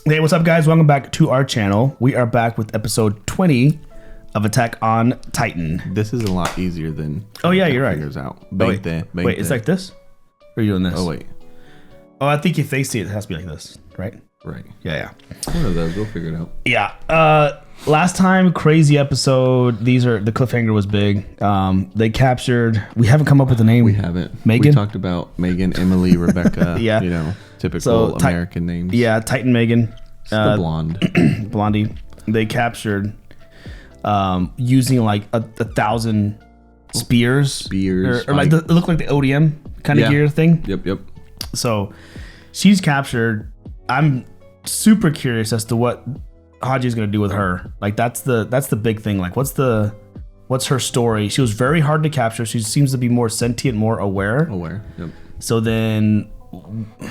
Hey, what's up, guys? Welcome back to our channel. We are back with episode 20 of Attack on Titan. This is a lot easier than. Oh yeah, you're right. Fingers out. Wait, it's like this? Or are you doing this? Oh wait. Oh, I think if they see it, it has to be like this, right? Right. Yeah. One of those. We'll figure it out. Yeah. Last time, crazy episode. The cliffhanger was big. They captured. We haven't come up with a name. We haven't. Megan. We talked about Megan, Emily, Rebecca. Yeah. You know, typical American names. Yeah, Titan Megan. The blonde. Blondie. They captured using like a 1,000 spears. Or like it looked like the ODM kind of gear thing. Yep. So she's captured. I'm super curious as to what Haji's gonna do with her. Like that's the big thing. Like what's her story? She was very hard to capture. She seems to be more sentient, more aware. Yep. So then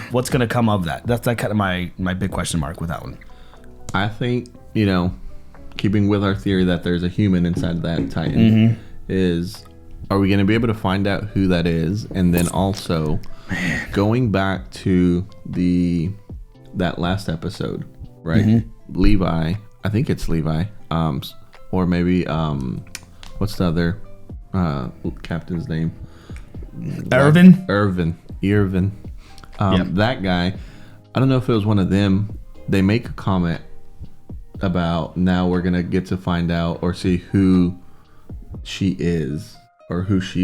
what's gonna come of that? That's like kind of my big question mark with that one. I think, you know, keeping with our theory that there's a human inside that Titan, is are we gonna be able to find out who that is? And then also going back to that last episode, right? Levi, I think it's Levi, or maybe what's the other captain's name? Erwin. That guy, I don't know if it was one of them. They make a comment about now we're gonna get to find out or see who she is, or who's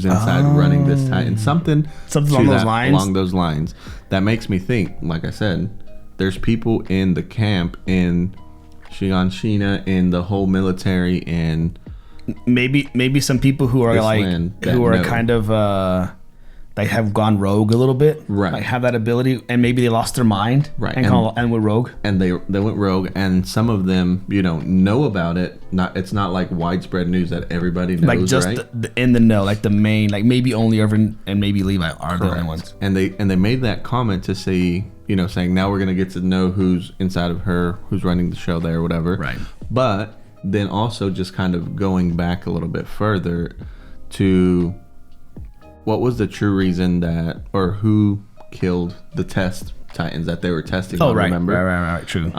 inside running this Titan. Something along those lines. That makes me think, like I said, there's people in the camp in Shiganshina, in the whole military, and maybe some people who are kind of they have gone rogue a little bit, right? Like have that ability, and maybe they lost their mind, right? And went rogue, and they went rogue, and some of them, you know about it. It's not like widespread news that everybody knows, like just right? in the know, like the main, like maybe only Erwin and maybe Levi are the only ones. And they made that comment to say, you know, saying now we're gonna get to know who's inside of her, who's running the show there, or whatever. Right. But then also just kind of going back a little bit further to what was the true reason that, or who killed the test Titans that they were testing on, remember? Right. True.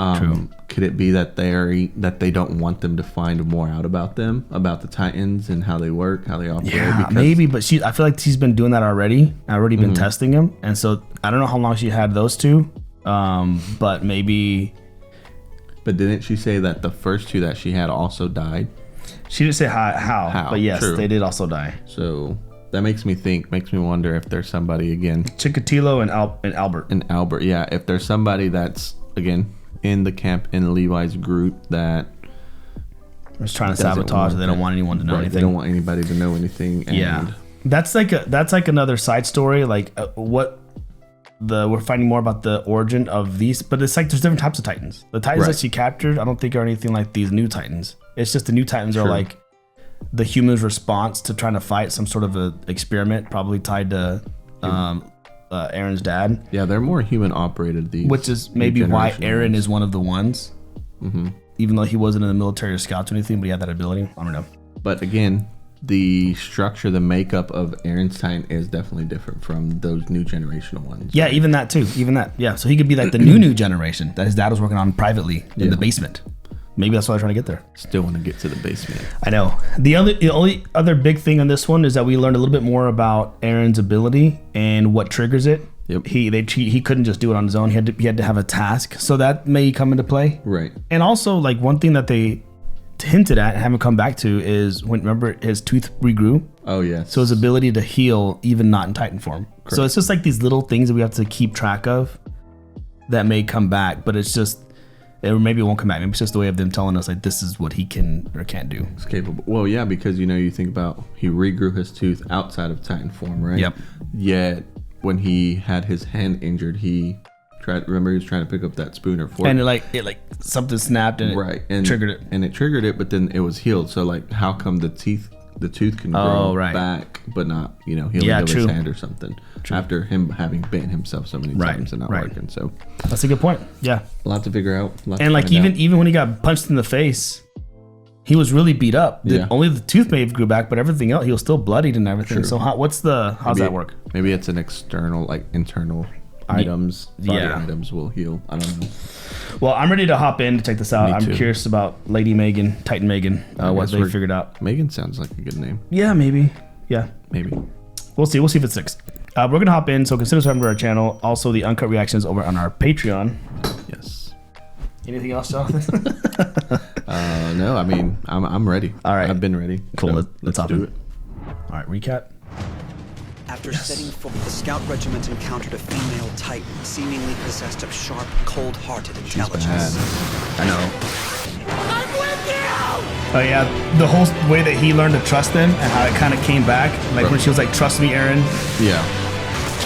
Could it be that they don't want them to find more out about them, about the Titans and how they work, how they operate? Yeah, maybe, but I feel like she's been doing that already. Been testing them, and so I don't know how long she had those two, but maybe. But didn't she say that the first two that she had also died? She didn't say how, but yes, true. They did also die. So that makes me wonder if there's somebody again. Chikatilo and Albert. And Albert, yeah. If there's somebody that's, again, in the camp, in Levi's group that was trying to sabotage, they don't want anyone to know anything. They don't want anybody to know anything. And yeah. That's like another side story. Like we're finding more about the origin of these, but it's like there's different types of Titans. The Titans that she captured, I don't think are anything like these new Titans. It's just the new Titans are like the human's response to trying to fight some sort of a experiment, probably tied to Aaron's dad. Yeah, they're more human operated. These, which is maybe why Aaron is one of the ones, even though he wasn't in the military or scouts or anything, but he had that ability. I don't know. But again, the structure, the makeup of Aaron's Titan is definitely different from those new generational ones. Yeah, even that too. Yeah, so he could be like the new generation that his dad was working on privately in the basement. Maybe that's why I'm trying to get there. Still want to get to the basement. I know. The only other big thing on this one is that we learned a little bit more about Aaron's ability and what triggers it. Yep. He couldn't just do it on his own. He had to have a task. So that may come into play. Right. And also, like, one thing that they hinted at and haven't come back to is remember his tooth regrew. Oh yes. So his ability to heal even not in Titan form. Correct. So it's just like these little things that we have to keep track of that may come back, but it's just. Or maybe it won't come back. Maybe it's just the way of them telling us like this is what he can or can't do. It's capable. Well, yeah, because you think about he regrew his tooth outside of Titan form, right? Yep. Yet when he had his hand injured, he was trying to pick up that spoon or fork, and it something snapped and triggered it. And it triggered it, but then it was healed. So like, how come the tooth can grow back, but not heal into his hand or something? True. After him having bent himself so many times and not working. So that's a good point. Yeah, a lot to figure out. And like even when he got punched in the face, he was really beat up. Only the tooth may have grew back, but everything else, he was still bloodied and everything. True. So how's that work? Maybe it's an external, like internal items, body items will heal. I don't know. Well, I'm ready to hop in to check this out. Me I'm too. curious about Lady Megan, Titan Megan, what guess they we're- figured out. Megan sounds like a good name. Yeah, maybe. Yeah. Maybe. We'll see. We'll see if it sticks. We're going to hop in, so consider subscribing to our channel. Also, the uncut reactions over on our Patreon. Yes. Anything else, Jonathan? No, I mean, I'm ready. All right. I've been ready. Cool. So, Let's hop do in. it. All right, recap. After setting forth, the scout regiment encountered a female Titan, seemingly possessed of sharp, cold-hearted intelligence. Bad. I know. Oh yeah, the whole way that he learned to trust them and how it kind of came back, like when she was like, "Trust me, Aaron." Yeah.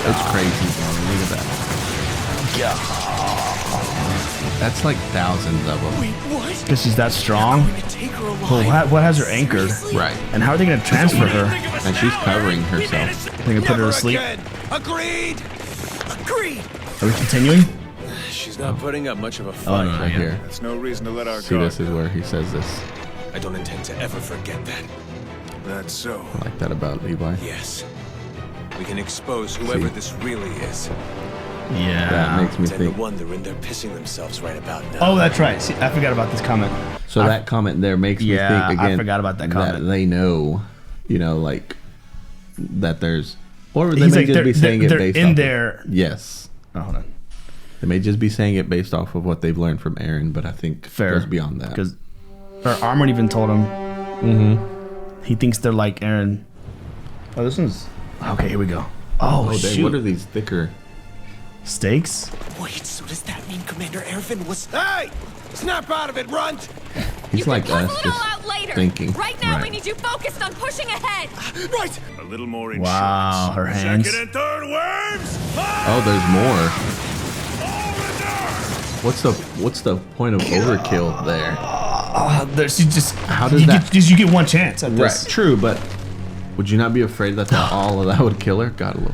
It's crazy, man. Look at that. Yeah. That's like thousands of them. Wait, what? Because she's that strong. I'm gonna take her alive. Well, what has her anchored? Right. And how are they going to transfer her? And she's covering herself. They can put her to sleep. Agreed. Agreed. Are we continuing? She's not putting up much of a Oh, fight. no, Right yeah. here. That's no reason to let our See, guard this is where he says this. I don't intend to ever forget that. That's so. I like that about Levi. Yes. We can expose whoever See. this really is. Yeah. That makes me Tend to think. wonder and they're pissing themselves right about now. Oh, that's right. See, I forgot about this comment. So that comment there makes me Yeah, think I again. forgot about that comment. That they know, like that there's, or they He's may like, just be saying it they're based in off there. Yes. Oh, hold on. They may just be saying it based off of what they've learned from Aaron, but I think Fair. it goes beyond that. Because her armor even told him. He thinks they're like Aaron. Oh, this one's okay. Here we go. Oh, shoot! What are these thicker? Steaks? Wait, so does that mean Commander Erwin was... Hey! Snap out of it, Runt! He's like us, puzzle it all just out later. thinking. Right now, we Right. need you focused on pushing ahead. Right! A little more insurance. Wow, her hands. Second and third worms! Oh, there's more. What's the point of overkill there? She just. How does you that- Get, you get one chance at this. True, but would you not be afraid that all of that would kill her? God, look.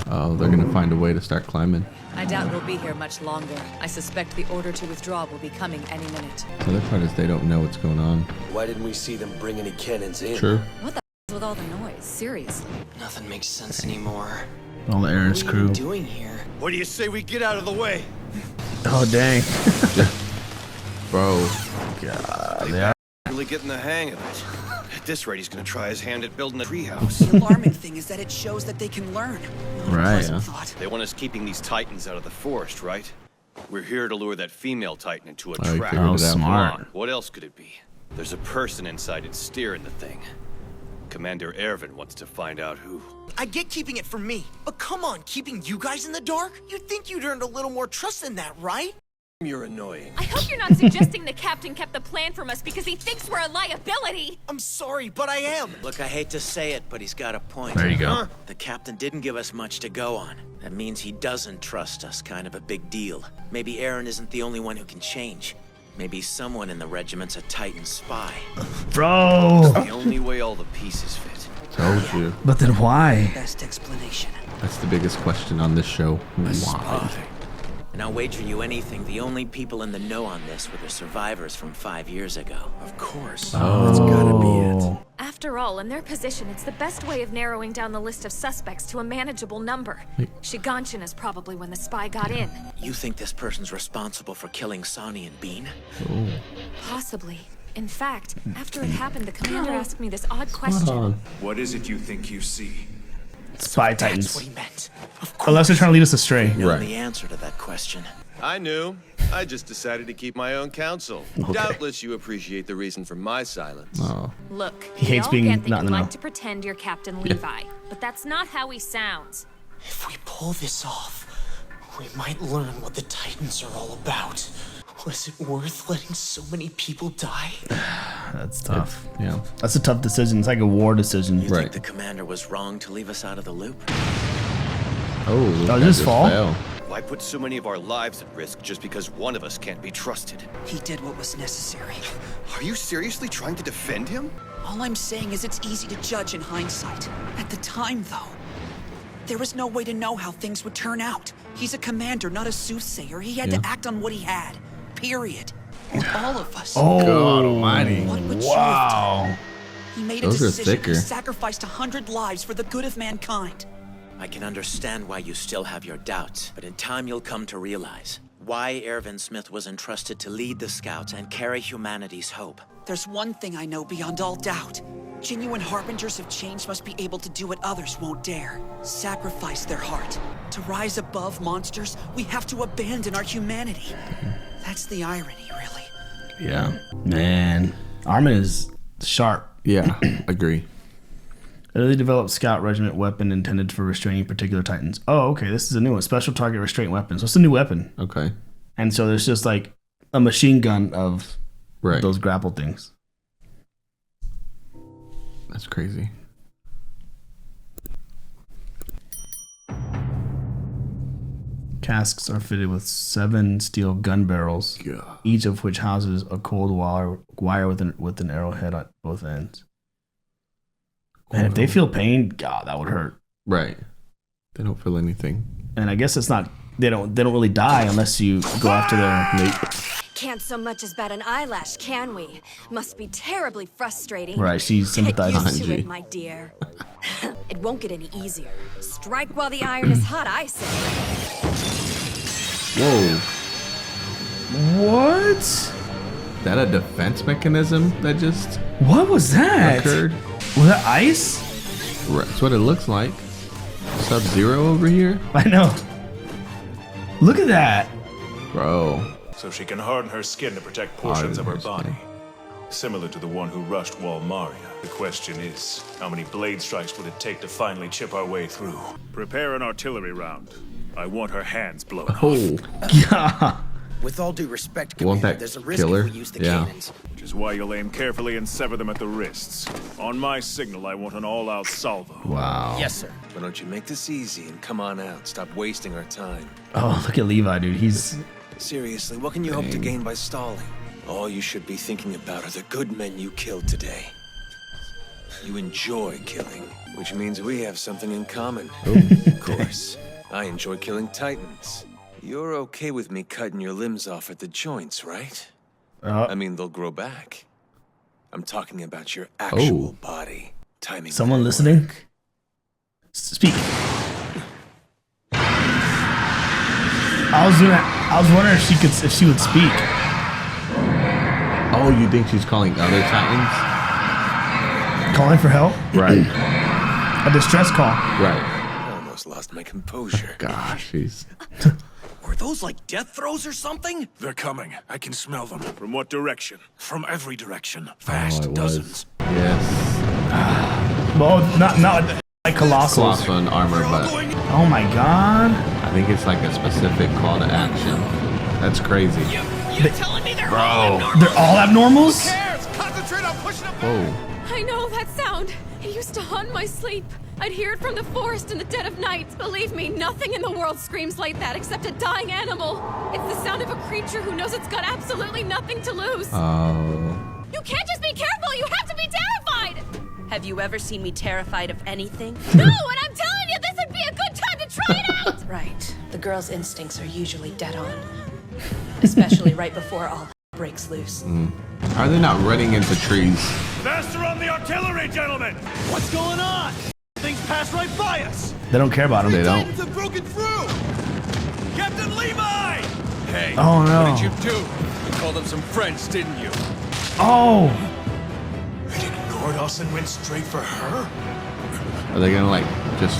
Oh, they're gonna find a way to start climbing. I doubt we'll be here much longer. I suspect the order to withdraw will be coming any minute. The other part is they don't know what's going on. Why didn't we see them bring any cannons in? True. What the is with all the noise? Seriously. Nothing makes sense anymore. All the Aaron's What are you crew. doing here? What do you say we get out of the way? Oh dang. Bro. Yeah. Really getting the hang of it. At this rate, he's gonna try his hand at building a treehouse. The alarming thing is that it shows that they can learn. Not a Right, pleasant yeah. thought. They want us keeping these titans out of the forest, right? We're here to lure that female titan into a Oh, you trap. figured it out. Smart. What else could it be? There's a person inside it steering the thing. Commander Erwin wants to find out who. I get keeping it from me, but come on, keeping you guys in the dark? You'd think you'd earned a little more trust than that, right? You're annoying. I hope you're not suggesting the captain kept the plan from us because he thinks we're a liability. I'm sorry, but I am. Look, I hate to say it, but he's got a point. There you go. The captain didn't give us much to go on. That means he doesn't trust us, kind of a big deal. Maybe Aaron isn't the only one who can change. Maybe someone in the regiment's a Titan spy. Bro. The only way all the pieces fit. Told you. But then why? Best explanation. That's the biggest question on this show. Why? And I'll wager you anything, the only people in the know on this were the survivors from 5 years ago. Of course. That's gotta be it. After all, in their position, it's the best way of narrowing down the list of suspects to a manageable number. Shiganshin is probably when the spy got in. You think this person's responsible for killing Sonny and Bean? Possibly. In fact, after it happened, the commander asked me this odd question. What is it you think you see? Spy That's what Titans. he meant. Of course. Unless they're trying to lead us astray. Know Right. the answer to that question. I knew. I just decided to keep my own counsel. Doubtless you appreciate the reason for my silence. Oh. Look, He we hates all being get that not in you the know. like to pretend you're Captain Levi, but that's not how he sounds. If we pull this off, we might learn what the Titans are all about. Was it worth letting so many people die? That's tough. Yeah. That's a tough decision. It's like a war decision. You Right. think the commander was wrong to leave us out of the loop? Oh, did that this just fall? fell. Why put so many of our lives at risk just because one of us can't be trusted? He did what was necessary. Are you seriously trying to defend him? All I'm saying is it's easy to judge in hindsight. At the time, though, there was no way to know how things would turn out. He's a commander, not a soothsayer. He had to act on what he had. Period. All of us. Oh, God almighty. What would you have wow. done? He made a Those are decision. thicker. He sacrificed 100 lives for the good of mankind. I can understand why you still have your doubts, but in time you'll come to realize why Erwin Smith was entrusted to lead the Scouts and carry humanity's hope. There's one thing I know beyond all doubt. Genuine harbingers of change must be able to do what others won't dare. Sacrifice their heart. To rise above monsters, we have to abandon our humanity. That's the irony, really. Yeah. Man, Armin is sharp. Yeah, agree. A newly developed scout regiment weapon intended for restraining particular titans. Oh, okay, this is a new one. Special target restraint weapon. So it's a new weapon. Okay. And so there's just like a machine gun of those grapple things. That's crazy. Casks are fitted with 7 steel gun barrels, each of which houses a cold wire with an arrowhead at both ends. And if they feel pain, God, that would hurt. Right. They don't feel anything. And I guess it's not. They don't really die unless you go after their mate. Can't so much as bat an eyelash, can we? Must be terribly frustrating. Right, she's sympathizing. Get used to it, my dear. It won't get any easier. Strike while the iron is hot, I say. Whoa. What? Is that a defense mechanism that just What was that? occurred? Was that ice? Right, that's what it looks like. Sub-Zero over here? I know. Look at that. Bro. So she can harden her skin to protect portions of her body. Similar to the one who rushed Walmaria. The question is, how many blade strikes would it take to finally chip our way through? Prepare an artillery round. I want her hands blown off. Yeah. With all due respect, Want Commander, that there's a risk killer? if we use the Yeah. cannons. Which is why you'll aim carefully and sever them at the wrists. On my signal, I want an all-out salvo. Wow. Yes, sir. Why don't you make this easy and come on out? Stop wasting our time. Oh, look at Levi, dude. He's Seriously, what can you hope to gain by stalling? All you should be thinking about are the good men you killed today. You enjoy killing, which means we have something in common. Of course, I enjoy killing titans. You're okay with me cutting your limbs off at the joints, right? I mean, they'll grow back. I'm talking about your actual body. Timing. someone listening. Speak. I was wondering if she would speak. Oh, you think she's calling other Titans? Calling for help? Right. A distress call. Right. I almost lost my composure. Gosh, she's... Were those like death throes or something? They're coming. I can smell them. From what direction? From every direction. Fast Fast dozens. Yes. Well, not like colossals. Colossal and armor, but Oh my god. I think it's like a specific call to action. That's crazy. You telling me they're all abnormal? They're all abnormals? Concentrate on pushing them. Whoa. I know that sound. It used to haunt my sleep. I'd hear it from the forest in the dead of night. Believe me, nothing in the world screams like that except a dying animal. It's the sound of a creature who knows it's got absolutely nothing to lose. Oh. You can't just be careful, you have to be terrified! Have you ever seen me terrified of anything? No, and I'm telling you, this would be a good time to try it out! Right. The girl's instincts are usually dead on. Especially right before all breaks loose. How are they not running into trees? Faster on the artillery, gentlemen! What's going on? Things pass right by us. They don't care about him. They don't. Titans have broken through. Captain Levi! Hey, Oh, no. what did you do? You called them some French, didn't you? Oh. It ignored us and went straight for her? Are they gonna like just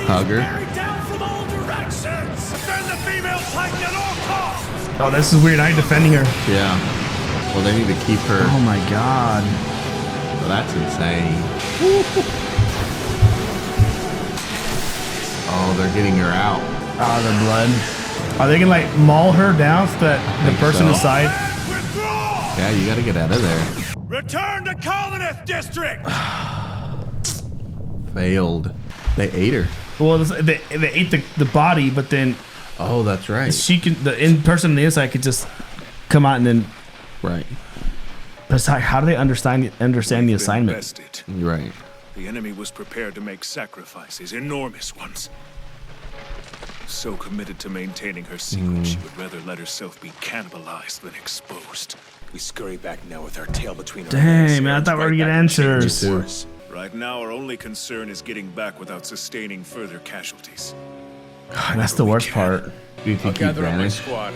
hug her? Bearing down from all directions! Defend the female Titan at all costs! Oh, this is weird. I ain't defending her. Yeah. Well, they need to keep her. Oh my god. Well, that's insane. Oh, they're getting her out. Out of the blood. Are they gonna like maul her down so that the person so. inside? Withdraw! Yeah, you gotta get out of there. Return to Colonist District! Failed. They ate her. Well, they ate the body, but then Oh, that's right. she can person on the inside could just come out and then. Right. But it's like, how do they understand the assignment? Invested. You're right. The enemy was prepared to make sacrifices, enormous ones. So committed to maintaining her secret, she would rather let herself be cannibalized than exposed. We scurry back now with our tail between our legs. Dang, man, I thought we were Right gonna get back in the answers. wars. Right now, our only concern is getting back without sustaining further casualties. That's the worst part. Do you think he vanished? squad.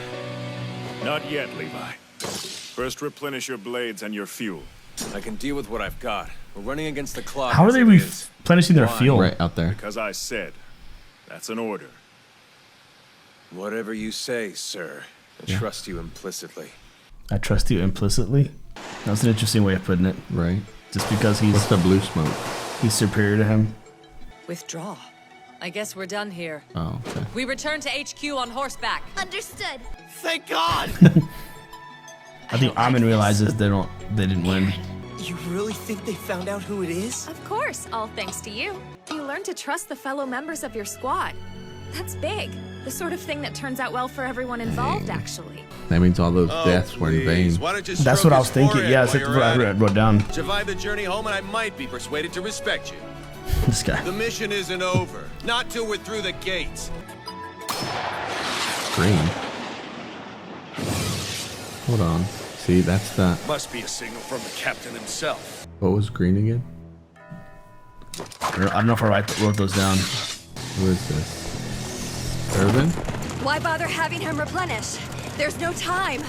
Not yet, Levi. First replenish your blades and your fuel. I can deal with what I've got. We're running against the clock. How are they replenishing their fuel? Right out there. Because I said, that's an order. Whatever you say, sir. I trust you implicitly. I trust you implicitly. That's an interesting way of putting it. Right. Just because he's What's the blue smoke? He's superior to him. Withdraw. I guess we're done here. Oh, okay. We return to HQ on horseback. Understood. Thank God! I think Armin realizes they didn't win. You really think they found out who it is? Of course, all thanks to you. You learn to trust the fellow members of your squad. That's big. The sort of thing that turns out well for everyone involved, actually. That means all those deaths were in vain. That's what I was thinking. Yeah, that's what I wrote down. Survive the journey home and I might be persuaded to respect you. This guy. The mission isn't over. Not till we're through the gates. Green. Hold on. See, that's the... Must be a signal from the captain himself. What was green again? I don't know if I wrote those down. Who is this? Erwin? Why bother having him replenish? There's no time.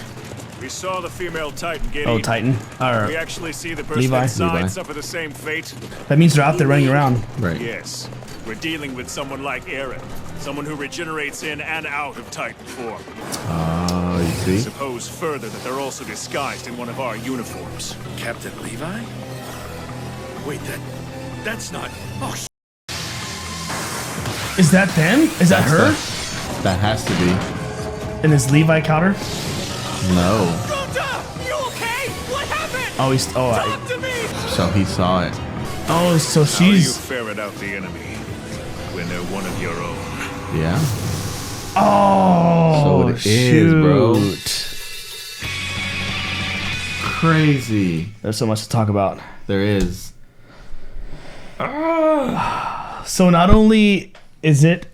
We saw the female Titan get Oh, Titan. We actually see the person Levi. inside suffer the same fate. That means they're out there running around. Right. Yes. We're dealing with someone like Erwin. Someone who regenerates in and out of Titan form. You see? Suppose further that they're also disguised in one of our uniforms. Captain Levi? Wait, that's not... Oh, Is that them? Is that her? That has to be. And is Levi counter? No. You okay? What happened? Oh, he's... Oh, Talk to me! So he saw it. oh, so How do you she's... ferret out the enemy when they're one of your own? Yeah. Oh, So it is, bro. Crazy. There's so much to talk about. There is. So not only is it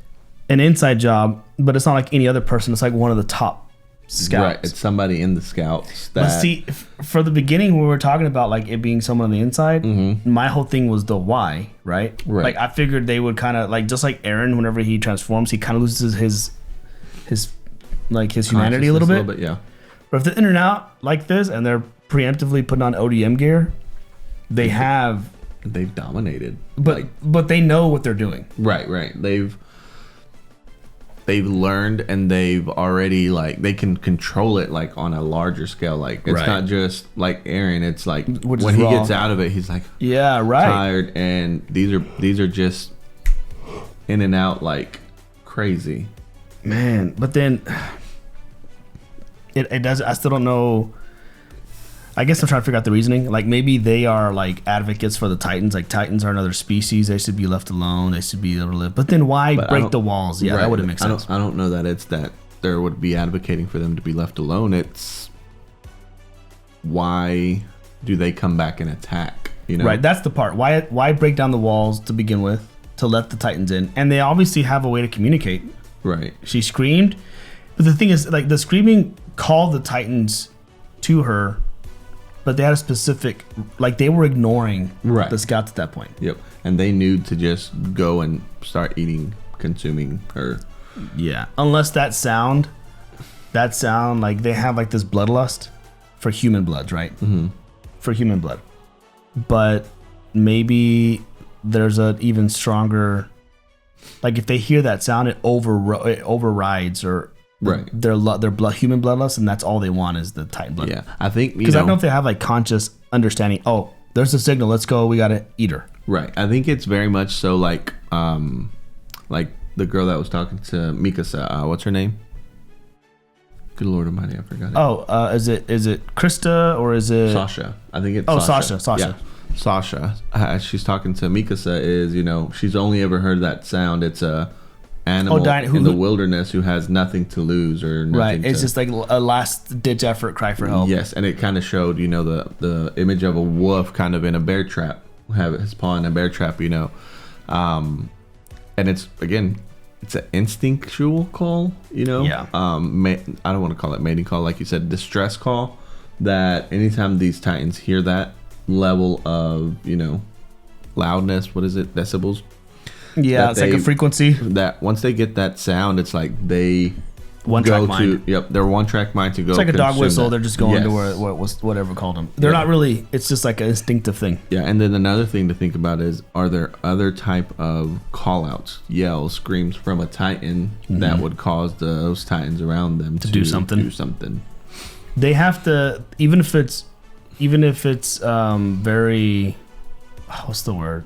an inside job, but it's not like any other person. It's like one of the top scouts. Right. It's somebody in the scouts. But see, for the beginning, when we were talking about like it being someone on the inside, my whole thing was the why, right? Right. Like I figured they would kind of like, just like Eren, whenever he transforms, he kind of loses his humanity a little bit. Yeah. But if they're in and out like this, and they're preemptively putting on ODM gear, They've dominated. But they know what they're doing. Right. They've learned, and they've already they can control it on a larger scale. Like it's not just like Eren. It's like when he gets out of it, he's like tired, and these are just in and out like crazy. Man, but then it does. I still don't know. I guess I'm trying to figure out the reasoning. Like maybe they are like advocates for the Titans. Like Titans are another species. They should be left alone. They should be able to live. But then why break the walls? Yeah, that wouldn't make sense. I don't know that it's that there would be advocating for them to be left alone. It's why do they come back and attack? You know, right? That's the part. Why break down the walls to begin with to let the Titans in? And they obviously have a way to communicate. Right. She screamed, but the thing is, like the screaming called the Titans to her. But they had a specific, like they were ignoring the scouts at that point. Yep. And they knew to just go and start consuming her. Yeah. Unless that sound, like they have like this bloodlust for human bloods, right? Mm-hmm. For human blood. But maybe there's an even stronger, like if they hear that sound, it overrides or their human bloodlust, and that's all they want is the Titan blood. Yeah, I think because I don't know if they have like conscious understanding. Oh, there's a signal. Let's go. We gotta eat her. Right. I think it's very much so like the girl that was talking to Mikasa. What's her name? Good Lord Almighty, I forgot it. Oh, is it Krista or is it Sasha? I think it's Sasha. Yeah. Sasha. She's talking to Mikasa. She's only ever heard that sound. It's a animal in the wilderness who has nothing to lose or nothing. Right. It's just like a last ditch effort cry for help. Yes, and it kind of showed the image of a wolf kind of in a bear trap, have his paw in a bear trap. And it's an instinctual call. Yeah. I don't want to call it mating call, like you said, distress call. That anytime these Titans hear that level of loudness, what is it, decibels? Yeah, it's like a frequency. That once they get that sound, it's like they one-track mind. Yep, they're one-track mind to go. It's like a dog whistle. That. They're just going to whatever called them. They're not really. It's just like an instinctive thing. Yeah, and then another thing to think about is: are there other type of call-outs, yells, screams from a Titan that would cause those Titans around them to do something? They have to, even if it's very, what's the word?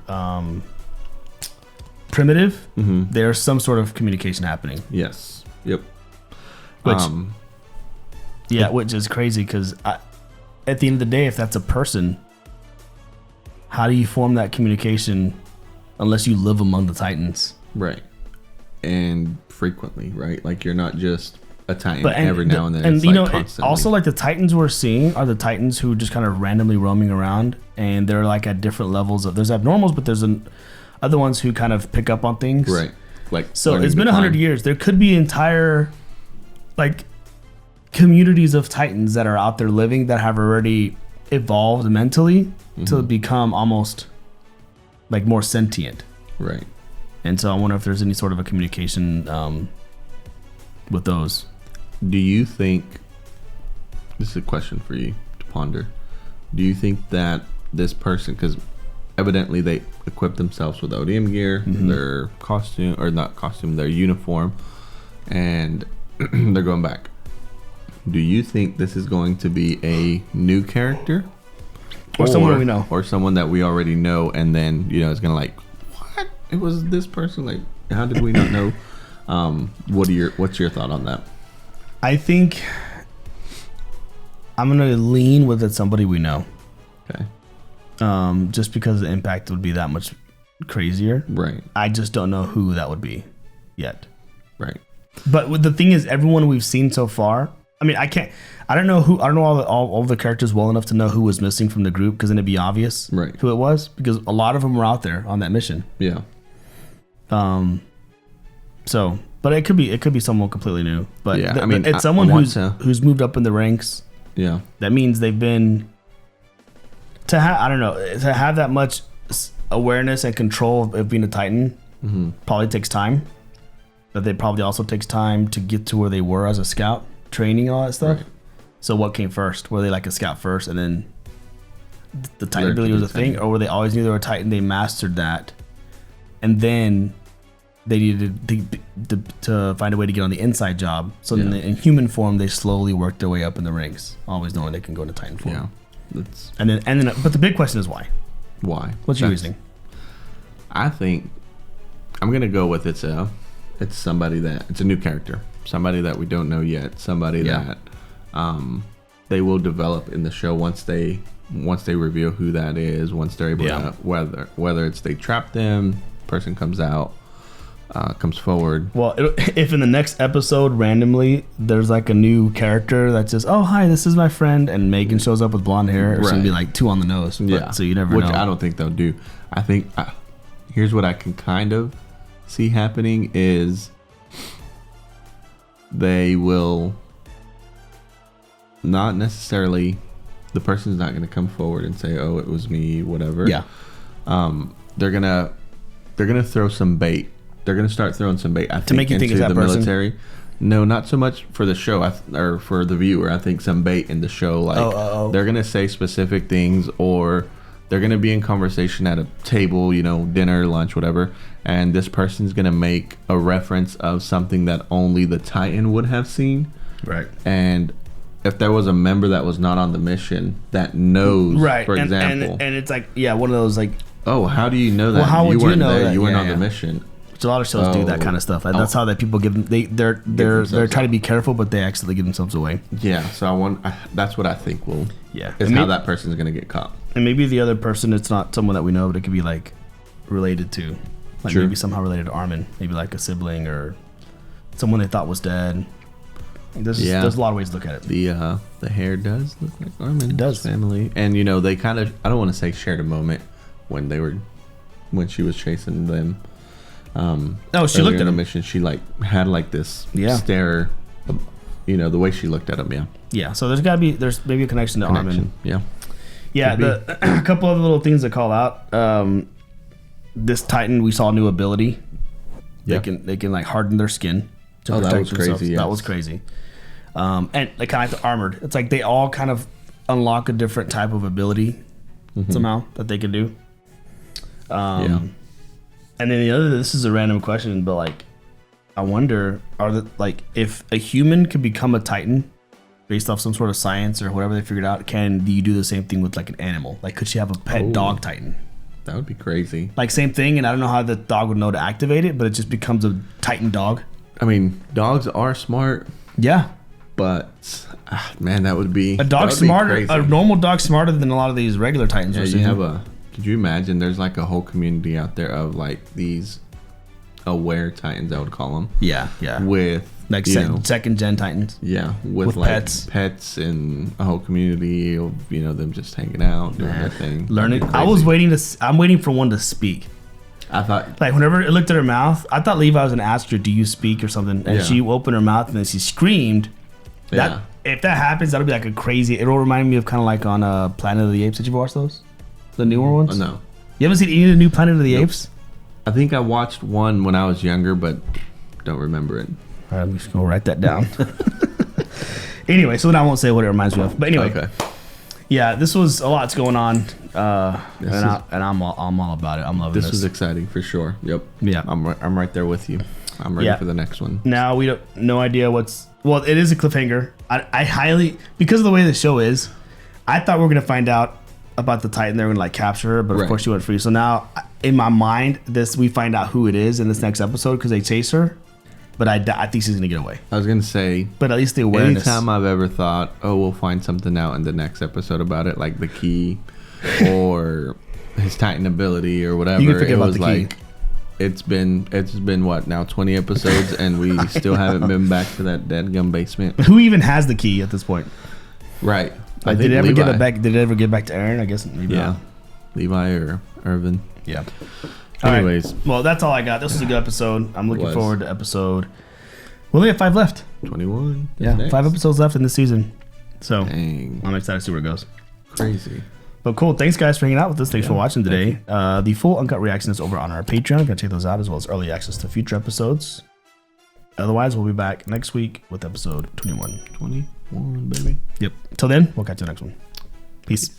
Primitive. There's some sort of communication happening. Yes. Yep. Which is crazy because at the end of the day, if that's a person, how do you form that communication unless you live among the Titans? Right. And frequently, right? Like you're not just a Titan every now and then. And you know, also like the Titans we're seeing are the Titans who are just kind of randomly roaming around, and they're like at different levels of. There's abnormals, but there's other ones who kind of pick up on things. Right. Like so, it's been 100 years. There could be entire like communities of Titans that are out there living that have already evolved mentally to become almost like more sentient. Right. And so I wonder if there's any sort of a communication with those. Do you think, this is a question for you to ponder, do you think that this person, because evidently they equip themselves with ODM gear, their costume, or not costume, their uniform, and they're going back. Do you think this is going to be a new character? Or someone we know. Or someone that we already know, and then, you know, it's going to like, what? It was this person? Like, how did we not know? What's your thought on that? I think I'm gonna lean with it somebody we know. Okay. Just because the impact would be that much crazier. Right. I just don't know who that would be yet. Right. But the thing is, everyone we've seen so far. I mean, I don't know all the characters well enough to know who was missing from the group, because then it'd be obvious who it was, because a lot of them were out there on that mission. Yeah. So, but it could be someone completely new. But yeah, I mean, it's someone who's moved up in the ranks. Yeah. That means they've been to have that much awareness and control of being a Titan. Probably takes time. But it probably also takes time to get to where they were as a scout, training and all that stuff. Right. So what came first? Were they like a scout first, and then the Titan ability was a thing, or were they always knew they were a Titan? They mastered that, and then they needed to find a way to get on the inside job. So then in human form, they slowly worked their way up in the ranks, always knowing they can go into Titan form. Yeah, and then, but the big question is why? Why? What's your reasoning? I think I'm gonna go with it's somebody that it's a new character, somebody that we don't know yet, somebody that they will develop in the show once they reveal who that is, once they're able to whether it's they trap them, person comes out. Comes forward. Well, if in the next episode randomly there's like a new character that says, "Oh, hi, this is my friend," and Megan shows up with blonde hair, it's gonna be like too on the nose. But, so you never know. Which I don't think they'll do. I think here's what I can kind of see happening is they will not necessarily. The person's not gonna come forward and say, "Oh, it was me," whatever. Yeah. They're gonna throw some bait. They're going to start throwing some bait, I think, to make you think it's that person? Military. No, not so much for the show or for the viewer. I think some bait in the show. Like they're going to say specific things, or they're going to be in conversation at a table, you know, dinner, lunch, whatever. And this person's going to make a reference of something that only the Titan would have seen. Right. And if there was a member that was not on the mission that knows, for example. And it's like, one of those like. Oh, how do you know that? Well, how would you know there? that? You weren't on the mission. A lot of shows do that kind of stuff. That's how that people give them. They're trying to be careful, but they accidentally give themselves away. Yeah. So that's what I think will. Yeah. Is how that person's gonna get caught. And maybe the other person, it's not someone that we know, but it could be like related to, like maybe somehow related to Armin, maybe like a sibling or someone they thought was dead. There's a lot of ways to look at it. The hair does look like Armin. It does. Family, and you know they kind of. I don't want to say shared a moment when she was chasing them. She looked at a mission. She like had like this stare, you know, the way she looked at him. Yeah. So there's maybe a connection to Armin. Yeah. A couple other little things to call out. This Titan, we saw a new ability. They can like harden their skin to that protect was themselves. crazy. Yes. That was crazy. And like kind of like the armored. It's like they all kind of unlock a different type of ability somehow that they can do. And then the other, this is a random question, but like, I wonder, if a human could become a Titan based off some sort of science or whatever they figured out, can you do the same thing with like an animal? Like, could she have a pet dog Titan? That would be crazy. Like, same thing, and I don't know how the dog would know to activate it, but it just becomes a Titan dog. I mean, dogs are smart. Yeah. But, man, that would be... A dog smarter, a normal dog smarter than a lot of these regular Titans. Yeah, you have could you imagine there's like a whole community out there of like these aware Titans, I would call them. Yeah. With like second gen Titans. Yeah, with like pets and a whole community of them just hanging out, doing their thing, learning. I'm waiting for one to speak. I thought like whenever it looked at her mouth, I thought Levi was gonna ask her, "Do you speak?" or something, and she opened her mouth and then she screamed. If that happens, that'll be like a crazy. It'll remind me of kind of like on Planet of the Apes. Did you watch those? The newer ones? No. You haven't seen any of the new Planet of the Apes? I think I watched one when I was younger, but don't remember it. All right, I'm just gonna write that down. Anyway, so then I won't say what it reminds me of. But anyway, yeah, this was a lot's going on, and I'm all about it. I'm loving this. This was exciting for sure. Yep. Yeah, I'm right there with you. I'm ready for the next one. Now we don't no idea what's. Well, it is a cliffhanger. I highly, because of the way the show is, I thought we were gonna find out about the Titan. They were gonna like capture her, but of course she went free. So now in my mind, we find out who it is in this next episode because they chase her. But I think she's gonna get away. I was gonna say, but at least the awareness. Anytime I've ever thought, we'll find something out in the next episode about it, like the key or his Titan ability or whatever, it was like it's been what now 20 episodes and we still haven't been back to that dadgum basement. Who even has the key at this point? Right. Like, did it ever get back? Did it ever get back to Aaron? I guess maybe. Yeah, Levi or Erwin. Yeah. Anyways, well, that's all I got. This was a good episode. I'm looking forward to episode. We only have 5 left. 21. Yeah, next. 5 episodes left in this season. So dang. I'm excited to see where it goes. Crazy. But cool. Thanks, guys, for hanging out with us. Thanks for watching today. The full uncut reaction is over on our Patreon. I'm going to check those out, as well as early access to future episodes. Otherwise, we'll be back next week with episode 21. 21, baby. Yep. Till then, we'll catch you next one. Peace.